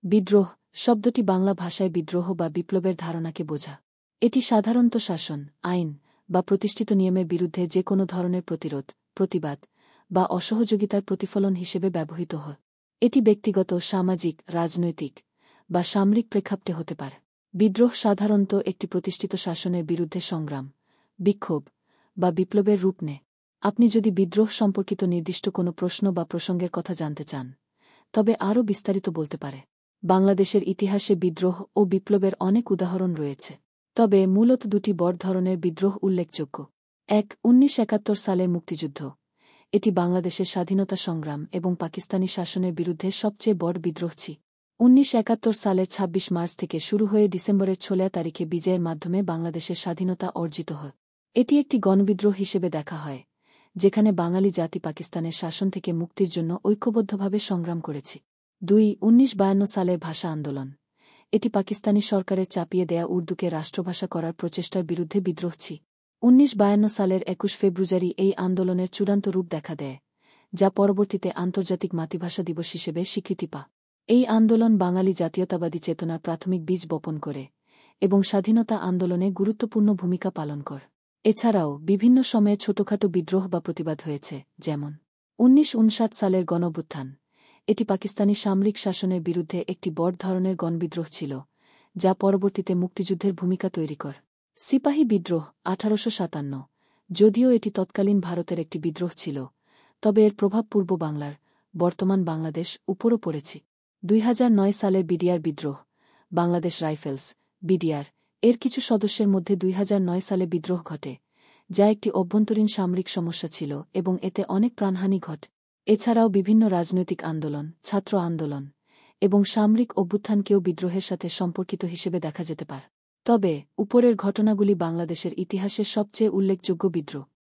বিদ্রোহ শব্দটি বাংলা ভাষায় বিদ্রোহ বা বিপ্লবের ধারণাকে বোঝা। এটি সাধারণত শাসন, আইন বা প্রতিষ্ঠিত নিয়মের বিরুদ্ধে যে কোনো ধরনের প্রতিরোধ, প্রতিবাদ বা অসহযোগিতার প্রতিফলন হিসেবে ব্যবহৃত হয়। এটি ব্যক্তিগত, সামাজিক, রাজনৈতিক বা সামরিক প্রেক্ষাপটে হতে পারে। বিদ্রোহ সাধারণত একটি প্রতিষ্ঠিত শাসনের বিরুদ্ধে সংগ্রাম, বিক্ষোভ বা বিপ্লবের রূপ নেয়। আপনি যদি বিদ্রোহ সম্পর্কিত নির্দিষ্ট কোনো প্রশ্ন বা প্রসঙ্গের কথা জানতে চান, তবে আরও বিস্তারিত বলতে পারে। বাংলাদেশের ইতিহাসে বিদ্রোহ ও বিপ্লবের অনেক উদাহরণ রয়েছে, তবে মূলত দুটি বড় ধরনের বিদ্রোহ উল্লেখযোগ্য। ১. ১৯৭১ সালের মুক্তিযুদ্ধ। এটি বাংলাদেশের স্বাধীনতা সংগ্রাম এবং পাকিস্তানি শাসনের বিরুদ্ধে সবচেয়ে বড় বিদ্রোহ ছিল। ১৯৭১ সালের ২৬ মার্চ থেকে শুরু হয়ে ডিসেম্বরের ৬ তারিখে বিজয়ের মাধ্যমে বাংলাদেশের স্বাধীনতা অর্জিত হয়। এটি একটি গণবিদ্রোহ হিসেবে দেখা হয়, যেখানে বাঙালি জাতি পাকিস্তানের শাসন থেকে মুক্তির জন্য ঐক্যবদ্ধভাবে সংগ্রাম করেছে। ২. ১৯৫২ সালের ভাষা আন্দোলন। এটি পাকিস্তানি সরকারের চাপিয়ে দেয়া উর্দুকে রাষ্ট্রভাষা করার প্রচেষ্টার বিরুদ্ধে বিদ্রোহ ছিল। ১৯৫২ সালের ২১ ফেব্রুয়ারি এই আন্দোলনের চূড়ান্ত রূপ দেখা দেয়, যা পরবর্তীতে আন্তর্জাতিক মাতৃভাষা দিবস হিসেবে স্বীকৃতি পায়। এই আন্দোলন বাঙালি জাতীয়তাবাদী চেতনার প্রাথমিক বীজ বপন করে এবং স্বাধীনতা আন্দোলনে গুরুত্বপূর্ণ ভূমিকা পালন করে। এছাড়াও বিভিন্ন সময়ে ছোটখাটো বিদ্রোহ বা প্রতিবাদ হয়েছে, যেমন ১৯৫৯ সালের গণঅভ্যুত্থান। এটি পাকিস্তানি সামরিক শাসনের বিরুদ্ধে একটি বড় ধরনের গণবিদ্রোহ ছিল, যা পরবর্তীতে মুক্তিযুদ্ধের ভূমিকা তৈরি করে। সিপাহী বিদ্রোহ ১৮৫৭। যদিও এটি তৎকালীন ভারতের একটি বিদ্রোহ ছিল, তবে এর প্রভাব পূর্ব বাংলার, বর্তমান বাংলাদেশ উপরও পড়েছে। ২০০৯ সালের বিডিআর বিদ্রোহ। বাংলাদেশ রাইফেলস, বিডিআর এর কিছু সদস্যের মধ্যে ২০০৯ সালে বিদ্রোহ ঘটে, যা একটি অভ্যন্তরীণ সামরিক সমস্যা ছিল এবং এতে অনেক প্রাণহানি ঘটে। এছাড়াও বিভিন্ন রাজনৈতিক আন্দোলন, ছাত্র আন্দোলন এবং সামরিক অভ্যুত্থানকেও বিদ্রোহের সাথে সম্পর্কিত হিসেবে দেখা যেতে পারে। তবে উপরের ঘটনাগুলি বাংলাদেশের ইতিহাসের সবচেয়ে উল্লেখযোগ্য বিদ্রোহ।